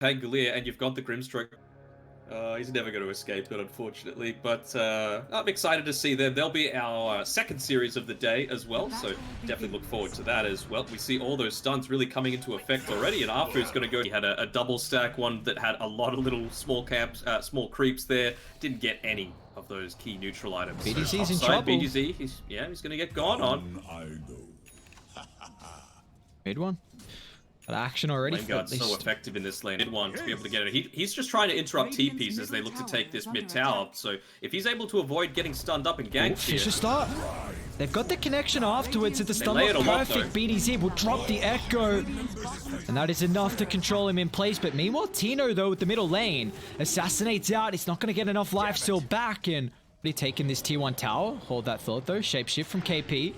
Pangolier, and you've got the Grimstroke. He's never going to escape it, unfortunately. But I'm excited to see them. They'll be our second series of the day as well, so definitely look forward to that as well. We see all those stuns really coming into effect already, and Arthur's going to go. He had a double stack one that had a lot of little small small creeps there. Didn't get any of those key neutral items. BDZ's in trouble. BDZ, he's going to get gone on. Mid one. That action already. Lane guard's so effective in this lane. Mid one to be able to get it. He's just trying to interrupt TPs as they look to take this mid tower. So if he's able to avoid getting stunned up and ganked here. Fisher start. They've got the connection afterwards. If the stun lock perfect, BDZ will drop the Echo. And that is enough to control him in place. But meanwhile, Tino, though, with the middle lane, assassinates out. He's not going to get enough life still back. And really taking this T1 tower. Hold that thought, though. Shapeshift from KP.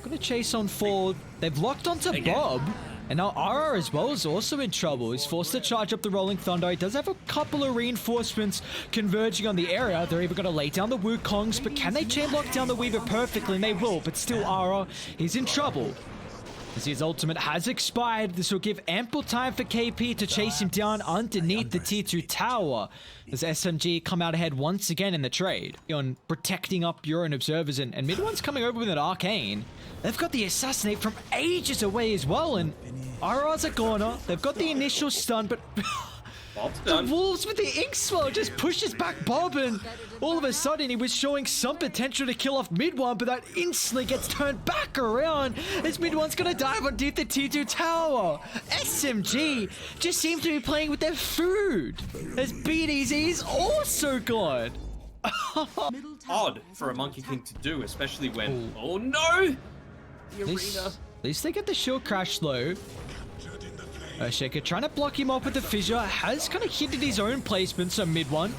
Gonna chase on forward. They've locked onto Bob. And now RR as well is also in trouble. He's forced to charge up the Rolling Thunder. He does have a couple of reinforcements converging on the area. They're either going to lay down the Wukongs, but can they chain lock down the Weaver perfectly? And they will, but still RR is in trouble. As his ultimate has expired, this will give ample time for KP to chase him down underneath the T2 tower. As SMG come out ahead once again in the trade on protecting up your own observers, and mid one's coming over with an arcane. They've got the assassinate from ages away as well, and RR's a corner. They've got the initial stun, but the Wolves with the ink swell just pushes back Bob, and all of a sudden he was showing some potential to kill off mid one, but that instantly gets turned back around as mid one's gonna dive underneath the T2 tower. SMG just seem to be playing with their food as BDZ's also gone. Odd for a Monkey King to do, especially when oh no, the arena. At least they get the shield crash low. Shaker trying to block him off with the fissure, has kind of hinted his own placement, so mid one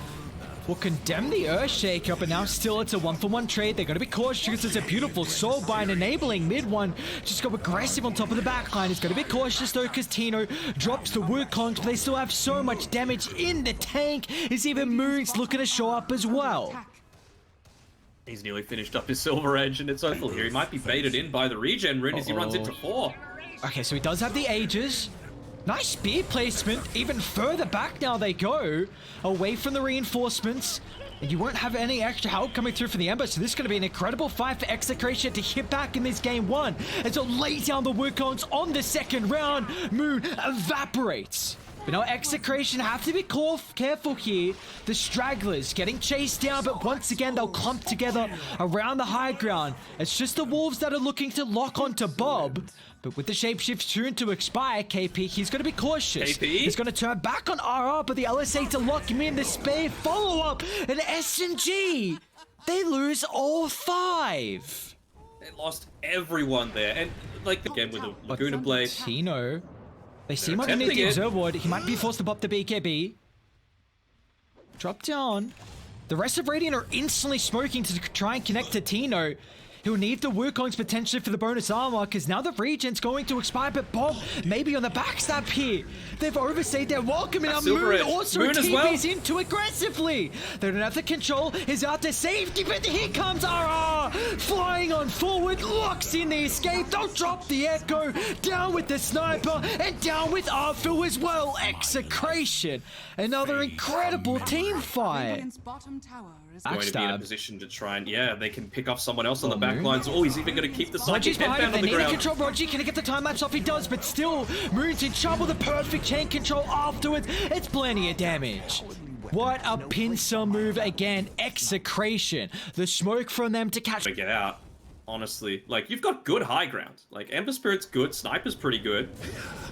will condemn the Earthshaker, but now still it's a 1-for-1 trade. They're going to be cautious because it's a beautiful soul bind enabling mid one just go aggressive on top of the backline. It's going to be cautious though because Tino drops the Wukongs, but they still have so much damage in the tank as even Moon's looking to show up as well. He's nearly finished up his Silver Edge, and it's awful here. He might be baited in by the regen rune as he runs into 4. Okay, so he does have the Aegis. Nice spear placement. Even further back now they go, away from the reinforcements. And you won't have any extra help coming through from the Ember, so this is going to be an incredible fight for Execration to hit back in this game 1. As it lays down the Wukongs on the second round, Moon evaporates. But now Execration have to be careful here. The stragglers getting chased down, but once again they'll clump together around the high ground. It's just the Wolves that are looking to lock onto Bob. But with the shapeshift soon to expire, KP, he's going to be cautious. KP? He's going to turn back on RR, but the LSA to lock him in. The spear follow-up, and SMG, they lose all 5. They lost everyone there, and like again with the Laguna Blade. Tino, they see him underneath the observer ward. He might be forced to pop the BKB. Drop down. The rest of Radiant are instantly smoking to try and connect to Tino. He'll need the Wukongs potentially for the bonus armor because now the regen's going to expire, but Bob maybe on the backstab here. They've overstayed their welcome, and now Moon also TPs in too aggressively. They don't have the control. He's out to safety, but here comes RR flying on forward, locks in the escape. They'll drop the Echo, down with the sniper, and down with Arthur as well. Execration, another incredible team fight. Going to be in a position to try and they can pick off someone else on the back lines. Oh, he's even going to keep the psychic headband on the ground. Control Roger, can he get the time lapse off? He does, but still Moon's in trouble. The perfect chain control afterwards. It's plenty of damage. What a pincer move again. Execration. The smoke from them to catch. Get out. Honestly, like you've got good high ground. Like Ember Spirit's good, Sniper's pretty good.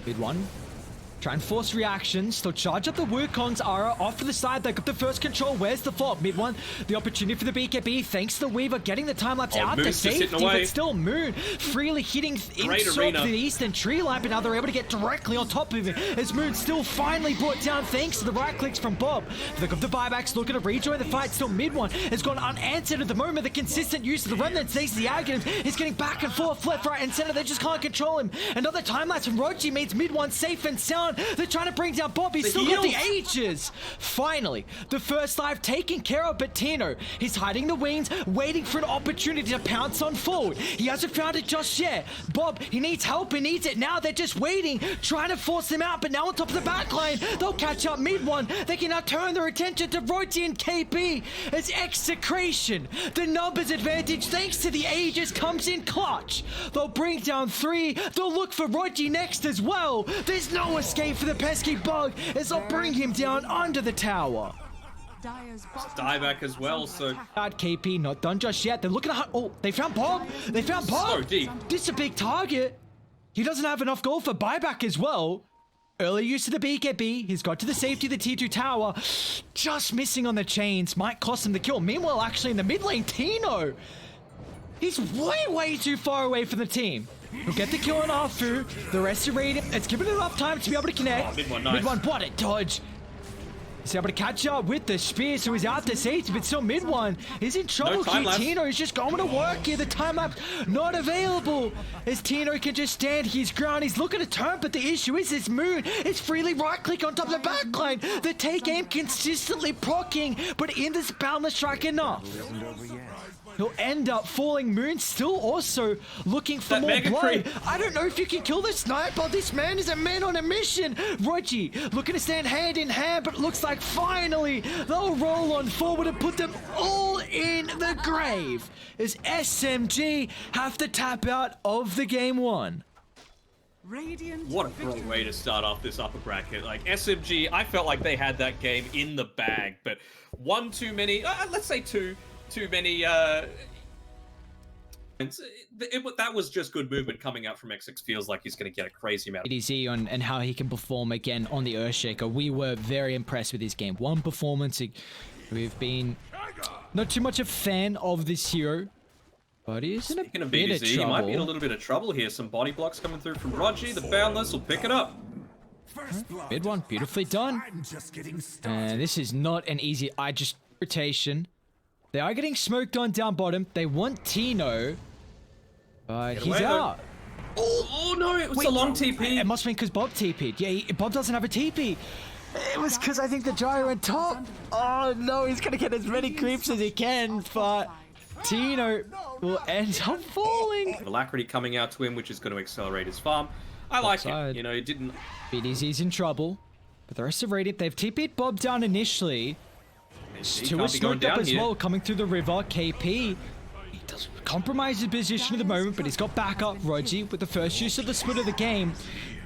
Mid one. Try and force reactions. They'll charge up the Wukongs. Ara off to the side. They got the first control. Where's the fault? Mid one. The opportunity for the BKB. Thanks to the Weaver getting the time lapse out to safety. But still Moon freely hitting inside the eastern tree line. But now they're able to get directly on top of it. As Moon still finally brought down thanks to the right clicks from Bob. They got the buybacks looking to rejoin the fight. Still mid one has gone unanswered at the moment. The consistent use of the remnant stays the Aghanim. He's getting back and forth, left, right, and center. They just can't control him. Another time lapse from Roji means mid one safe and sound. down. They're trying to bring down Bob. He's still got the Aegis. Finally, the first life taken care of, but Tino, he's hiding the wings, waiting for an opportunity to pounce on forward. He hasn't found it just yet. Bob, he needs help. He needs it now. They're just waiting, trying to force them out, but now on top of the back line, they'll catch up mid one. They can now turn their attention to Royce and KP as Execration. The numbers advantage, thanks to the Aegis, comes in clutch. They'll bring down 3. They'll look for Royce next as well. There's no escape for the pesky bug as they'll bring him down under the tower. Die back as well, so... KP not done just yet. They're looking at... Oh, they found Bob. They found Bob. So deep. This is a big target. He doesn't have enough gold for buyback as well. Early use of the BKB. He's got to the safety of the T2 tower. Just missing on the chains. Might cost him the kill. Meanwhile, actually in the mid lane, Tino. He's way too far away from the team. He'll get the kill on Arfu. The rest of Raiden. It's given enough time to be able to connect. Oh, mid one, nice. Mid one, what a dodge. He's able to catch up with the spear, so he's out to safety, but still mid one. He's in trouble here. Tino is just going to work here. The time lapse not available. As Tino can just stand his ground. He's looking to turn, but the issue is this Moon is freely right-click on top of the backline. The take aim consistently proccing, but in this boundless strike enough. He'll end up falling. Moon still also looking for more blood. I don't know if you can kill the sniper. This man is a man on a mission. Roji looking to stand hand in hand, but it looks like finally they'll roll on forward and put them all in the grave as SMG have to tap out of the game 1. What a great way to start off this upper bracket. Like, SMG, I felt like they had that game in the bag, but one too many, let's say too many, that was just good movement coming out from XX. Feels like he's going to get a crazy amount. ADZ on and how he can perform again on the Earthshaker. We were very impressed with his game 1 performance. We've been not too much a fan of this hero, but he's in a bit of trouble. He might be in a little bit of trouble here. Some body blocks coming through from Roji. The Boundless will pick it up. Mid one, beautifully done. And this is not an easy rotation. They are getting smoked on down bottom. They want Tino, but he's out. Oh no, it was a long TP. It must have been because Bob TP'd. Yeah, Bob doesn't have a TP. It was because I think the gyro went top. Oh no, he's going to get as many creeps as he can, but Tino will end up falling. Alacrity coming out to him, which is going to accelerate his farm. I like it. You know, it didn't... BDZ's in trouble, but the rest of Radiant, they've TP'd Bob down initially. Two is smoked up as well, coming through the river. KP, he doesn't compromise his position at the moment, but he's got backup. Roji with the first use of the split of the game.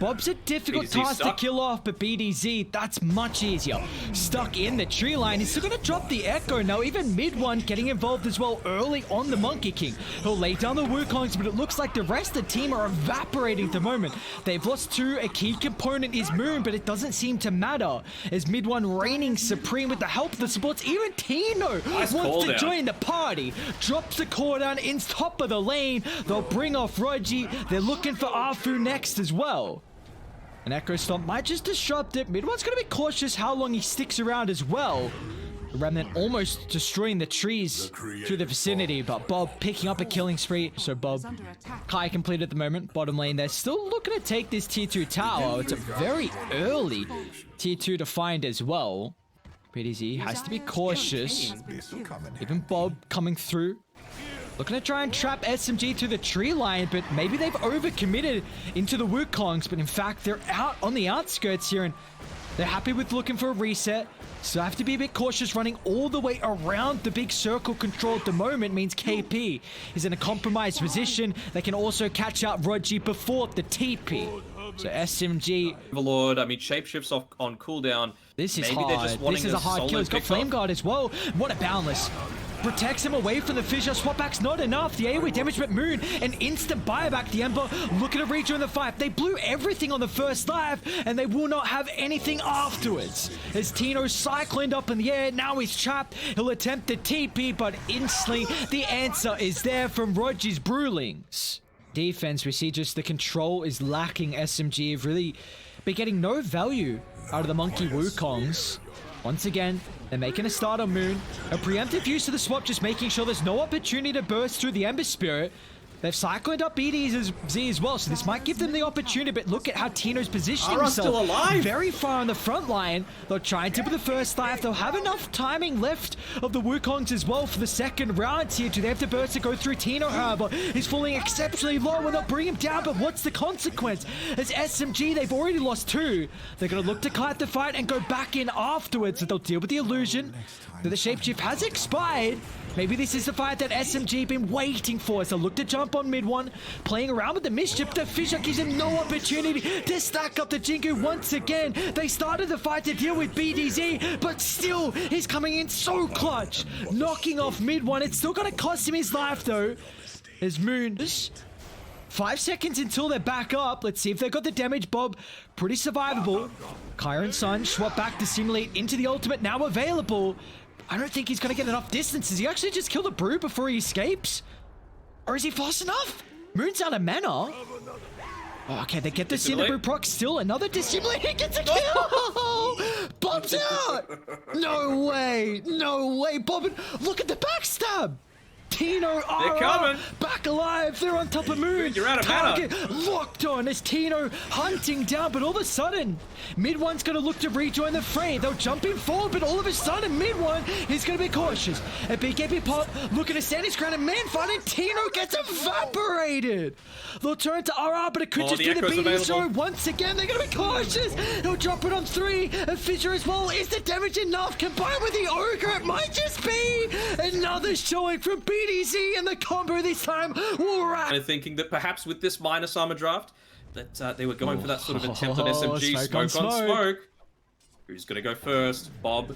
Bob's a difficult task to kill off, but BDZ, that's much easier. Stuck in the tree line. He's still going to drop the Echo now. Even mid one getting involved as well early on the Monkey King. He'll lay down the Wukongs, but it looks like the rest of the team are evaporating at the moment. They've lost 2. A key component is Moon, but it doesn't seem to matter as mid one reigning supreme with the help of the supports. Even Tino wants to join the party. Drops the core down in top of the lane. They'll bring off Roji. They're looking for Arfu next as well. An Echo Stomp might just disrupt it. Mid one's going to be cautious how long he sticks around as well. The Remnant almost destroying the trees through the vicinity, but Bob picking up a killing spree. So Bob, Kai completed at the moment. Bottom lane, they're still looking to take this tier 2 tower. It's a very early tier 2 to find as well. PDZ has to be cautious. Even Bob coming through. Looking to try and trap SMG through the tree line, but maybe they've overcommitted into the Wukongs, but in fact, they're out on the outskirts here, and they're happy with looking for a reset. So I have to be a bit cautious. Running all the way around the big circle control at the moment means KP is in a compromised position. They can also catch out Roji before the TP. So SMG... Overlord, I mean, shapeshifts off on cooldown. This is hard. This is a hard kill. He's got Flame Guard as well. What a Boundless. Protects him away from the fissure. Swap back's not enough. The AoE damage, but Moon, an instant buyback. The Ember looking to rejoin the fight. They blew everything on the first life, and they will not have anything afterwards. As Tino's cycloned up in the air, now he's trapped. He'll attempt the TP, but instantly the answer is there from Roji's Brewlings. Defense, we see just the control is lacking. SMG have really been getting no value out of the Monkey Wukongs. Once again, they're making a start on Moon. A preemptive use of the swap, just making sure there's no opportunity to burst through the Ember Spirit. They've cycled up BTS as well, so this might give them the opportunity, but look at how Tino's positioning Ara's himself still alive. very far on the front line. They'll try and tip with the first life. They'll have enough timing left of the Wukongs as well for the second round here. Do they have to burst to go through Tino, however? He's falling exceptionally low and they'll bring him down, but what's the consequence? As SMG, they've already lost 2. They're going to look to cut the fight and go back in afterwards, so they'll deal with the illusion. The shapeshift has expired. Maybe this is the fight that SMG been waiting for. So look to jump on mid one, playing around with the mischief. The Fissure gives him no opportunity to stack up the Jingu once again. They started the fight to deal with BDZ, but still he's coming in so clutch, knocking off mid one. It's still gonna cost him his life though. As Moon, 5 seconds until they're back up. Let's see if they've got the damage. Bob, pretty survivable. Kyra and Sun swap back to simulate into the ultimate now available. I don't think he's going to get enough distance. Does he actually just kill the Brew before he escapes? Or is he fast enough? Moon's out of mana. Oh, okay, they get the Cinderbrew proc still. Another dissimulate. He gets a kill! Bob's out! No way. No way. Bob, look at the backstab. Tino, they're coming. Back alive. They're on top of Moon. You're out of Target locked on as Tino hunting down, but all of a sudden, mid one's going to look to rejoin the fray. They'll jump in forward, but all of a sudden, mid one is going to be cautious. A BKB pop looking to stand his ground, and man fight, and Tino gets evaporated. They'll turn to RR, but it could just be the BD zone. Once again, they're going to be cautious. He'll drop it on 3. A Fissure as well. Is the damage enough? Combined with the Ogre, it might just be another showing from BDZ, and the combo this time will wrap. Kind of thinking that perhaps with this minus armor draft, that they were going for that sort of attempt on SMG. Smoke on smoke. Who's going to go first? Bob.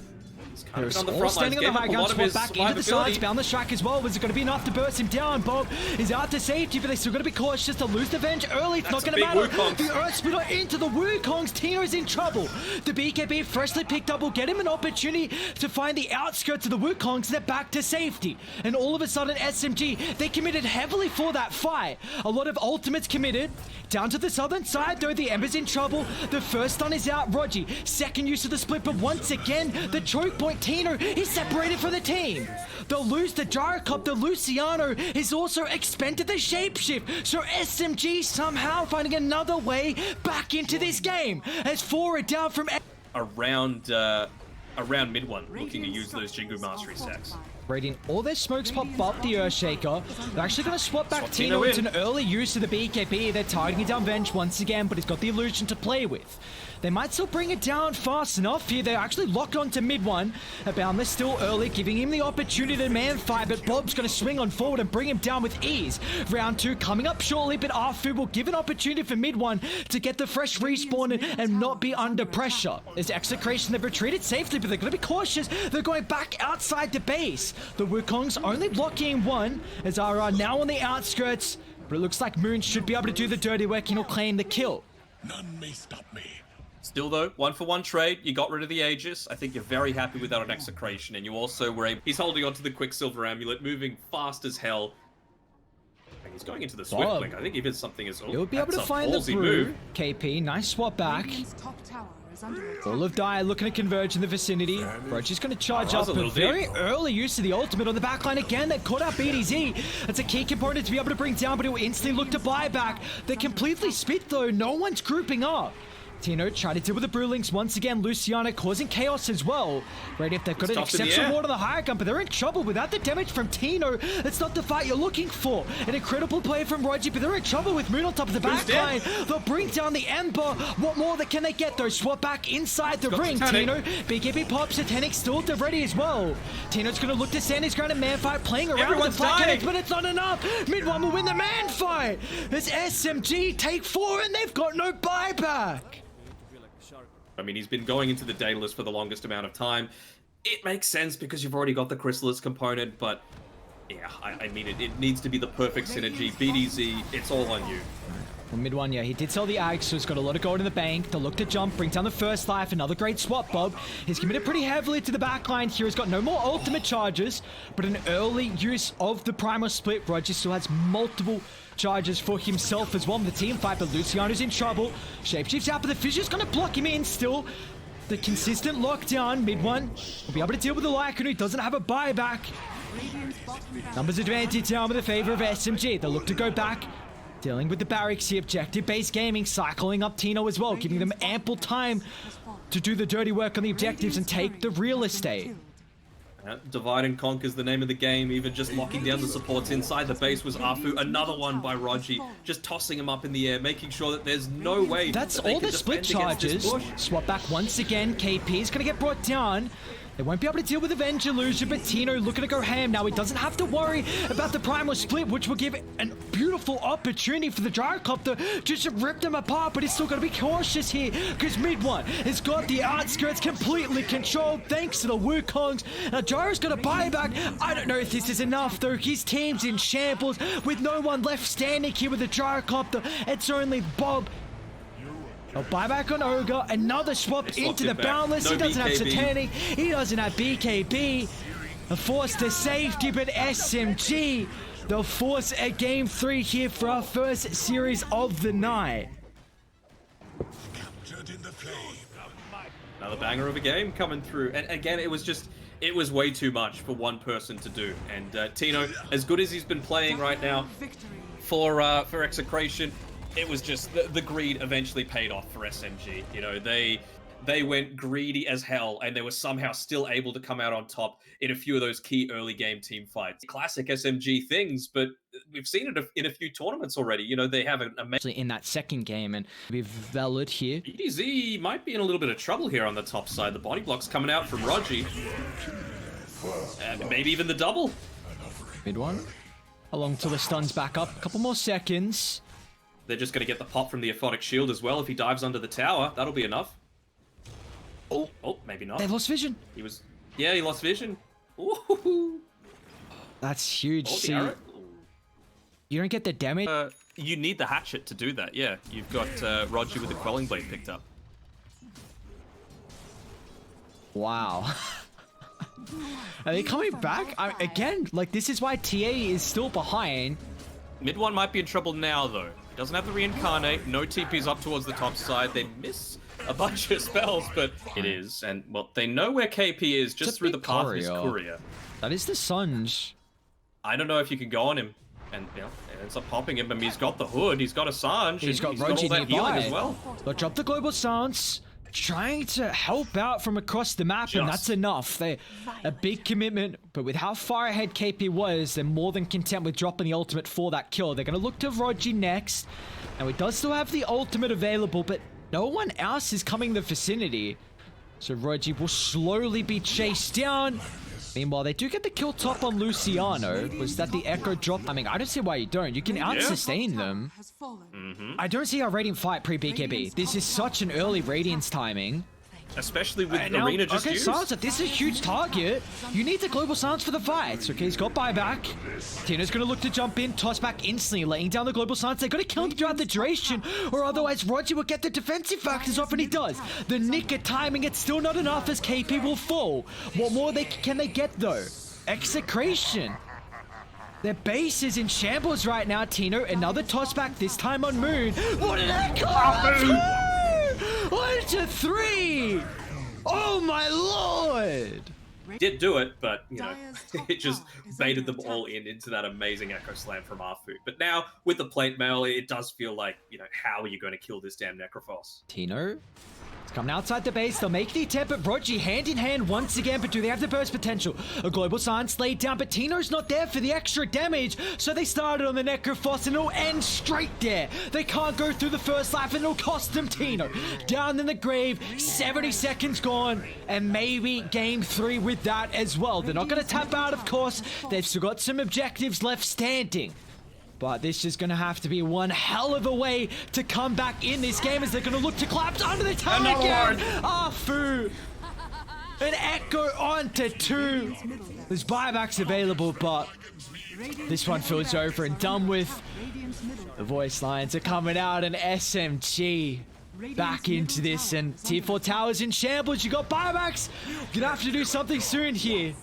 He's kind of on the front line, getting a lot of his back into the sides, survivability. found the Shrek as well. Was it going to be enough to burst him down? Bob is out to safety, but they're still going to be cautious to lose the Venge early. It's not going to matter. The Earth Splitter into the Wukongs. Tino's in trouble. The BKB freshly picked up will get him an opportunity to find the outskirts of the Wukongs. They're back to safety. And all of a sudden, SMG, they committed heavily for that fight. A lot of ultimates committed. Down to the southern side, though, the Ember's in trouble. The first stun is out, Rogi. Second use of the split, but once again, the choke point, Tino is separated from the team. They'll lose the Gyrocop. The Luciano is also expended the shapeshift. So SMG somehow finding another way back into this game. As 4 are down from... Around mid one, looking to use those Jingu Mastery stacks. Radiant, all their smokes pop up the Earthshaker. They're actually going to swap back Tino into an early use of the BKB. They're targeting down Venge once again, but he's got the illusion to play with. They might still bring it down fast enough here. They're actually locked onto mid one. Aboundless still early, giving him the opportunity to man fight, but Bob's going to swing on forward and bring him down with ease. Round 2 coming up shortly, but Arfu will give an opportunity for mid one to get the fresh respawn and not be under pressure. As Execration, they've retreated safely, but they're going to be cautious. They're going back outside the base. The Wukongs only blocking 1 as RR now on the outskirts, but it looks like Moon should be able to do the dirty work and he'll claim the kill. None may stop me. Still though, 1-for-1 trade, you got rid of the Aegis. I think you're very happy with that on Execration, and you also were able... He's holding onto the Quicksilver Amulet, moving fast as hell. And he's going into the Swift Blink. I think even something is... He'll be able to find the Brew. KP, nice swap back. All of Dire looking to converge in the vicinity. Rochi's going to charge up, but very early use of the ultimate on the backline again. They've caught out BDZ. That's a key component to be able to bring down, but it will instantly look to buy back. They're completely split though. No one's grouping up. Tino tried to deal with the Brewlings once again. Luciana causing chaos as well. Radiant, they've got an exceptional ward on the higher gun, but they're in trouble without the damage from Tino. That's not the fight you're looking for. An incredible play from Rogi, but they're in trouble with Moon on top of the backline. They'll bring down the Ember. What more can they get though? Swap back inside the ring. Tino, BKB pops, Satanic still to ready as well. Tino's going to look to stand his ground in man fight, playing around with the flat connect, but it's not enough. Mid one will win the man fight. As SMG take 4 and they've got no buyback. I mean, he's been going into the Daedalus for the longest amount of time. It makes sense because you've already got the Chrysalis component, but yeah, I mean, it needs to be the perfect synergy. BDZ, it's all on you. Well, mid one, yeah, he did sell the Ag, so he's got a lot of gold in the bank. They'll look to jump, bring down the first life. Another great swap, Bob. He's committed pretty heavily to the backline here. He's got no more ultimate charges, but an early use of the Primal Split. Roger still has multiple charges for himself as well in the team fight, but Luciano's in trouble. Shapeshift's out, but the Fissure's going to block him in still. The consistent lockdown, mid one will be able to deal with the Lycan who doesn't have a buyback. Numbers advantage now in the favor of SMG. They'll look to go back. Dealing with the barracks here. Objective-based gaming. Cycling up Tino as well. Giving them ample time to do the dirty work on the objectives and take the real estate. Divide and conquer is the name of the game. Even just locking down the supports inside the base was Afu. Another one by Rogi, just tossing him up in the air, making sure that there's no way. That's that all the split charges. Swap back once again. KP is going to get brought down. They won't be able to deal with Avenge Illusion, but Tino looking to go ham now. He doesn't have to worry about the Primal Split, which will give a beautiful opportunity for the Gyrocopter just to rip them apart, but he's still got to be cautious here because Mid One has got the outskirts completely controlled thanks to the Wukongs. Now Gyro's got a buyback. I don't know if this is enough though. His team's in shambles with no one left standing here with the Gyrocopter. It's only Bob. A buyback on Ogre, another swap into the Boundless. No, he doesn't have Satanic, he doesn't have BKB. A force to safety, but SMG, they'll force a game 3 here for our first series of the night. Another banger of a game coming through. And again, it was way too much for one person to do. And Tino, as good as he's been playing right now for Execration, it was just the greed eventually paid off for SMG. You know, they went greedy as hell, and they were somehow still able to come out on top in a few of those key early game team fights. Classic SMG things, but we've seen it in a few tournaments already. You know, they have an amazing in that second game, and we've valid here. BDZ might be in a little bit of trouble here on the top side. The body block's coming out from Rogi. Maybe even the double. Mid One. Along till the stuns back up. A couple more seconds. They're just going to get the pop from the Aphotic Shield as well. If he dives under the tower, that'll be enough. Oh, maybe not. They've lost vision. He lost vision. Ooh. That's huge. Oh, see, you don't get the damage. You need the hatchet to do that, yeah. You've got Rogi with the Quelling Blade picked up. Wow. Are they coming back? Again, like, this is why TA is still behind. Mid One might be in trouble now, though. He doesn't have the reincarnate. No TPs up towards the top side. They miss a bunch of spells, but it is. And, well, they know where KP is just through the path of his courier. That is the Sunj. I don't know if you can go on him. And, you know, it ends up popping him. He's got the hood. He's got a Sanj. He's got all that healing as well. They'll drop the global stance. Trying to help out from across the map, and that's enough. They a big commitment, but with how far ahead KP was, they're more than content with dropping the ultimate for that kill. They're going to look to Rogi next. Now, he does still have the ultimate available, but no one else is coming in the vicinity. So Rogi will slowly be chased down. Meanwhile, they do get the kill top on Luciano. Was that the echo drop? I mean, I don't see why you don't. You can out-sustain them. I don't see a Radiant fight pre-BKB. This is such an early Radiance timing. Especially with Arena just used. Sansa, this is a huge target. You need the global silence for the fights. Okay, he's got buyback. Tino's going to look to jump in, toss back instantly, laying down the global silence. They're going to kill him throughout the duration, or otherwise Rogi will get the defensive factors off, and he does. The nick of timing, it's still not enough as KP will fall. What more can they get, though? Execration. Their base is in shambles right now, Tino. Another toss back, this time on Moon. What an echo! 1 to 3! Oh my lord! Did do it, but, you know, it just baited them all into that amazing Echo Slam from Afu. But now, with the plate mail, it does feel like, you know, how are you going to kill this damn Necrophos? Tino? It's coming outside the base. They'll make the attempt, but Rogi hand in hand once again. But do they have the burst potential? A global silence laid down, but Tino's not there for the extra damage. So they started on the Necrophos, and it'll end straight there. They can't go through the first life, and it'll cost them Tino. Down in the grave, 70 seconds gone, and maybe game 3 with that as well. They're not going to tap out, of course. They've still got some objectives left standing. But this is going to have to be one hell of a way to come back in this game as they're going to look to collapse under the tower again. Afu. An echo onto 2. There's buybacks available, but this one feels over and done with. The voice lines are coming out, and SMG back into this, and T4 Towers in shambles. You got buybacks. You're going to have to do something soon here.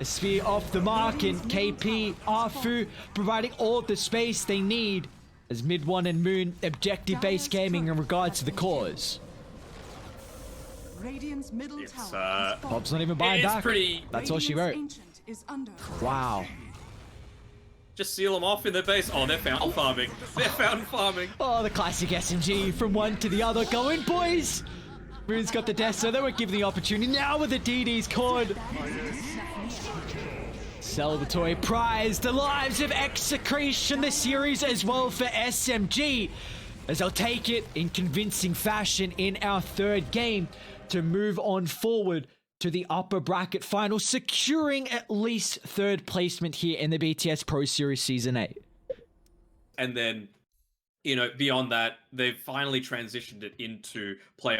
A sphere off the mark, and KP, Afu providing all the space they need as Mid One and Moon objective-based gaming in regards to the cause. Radiant's middle It's, tower Bob's not even buying back. Pretty... That's all she wrote. is under. Wow. Just seal them off in their base. Oh, they're fountain farming. They're fountain farming. Oh, the classic SMG from one to the other. Go in, boys. Moon's got the death, so they were given the opportunity. Now with the DD's cord. Celebratory prize, the lives of Execration, the series as well for SMG, as they'll take it in convincing fashion in our third game to move on forward to the upper bracket final, securing at least third placement here in the BTS Pro Series Season 8. And then, you know, beyond that, they've finally transitioned it into playoff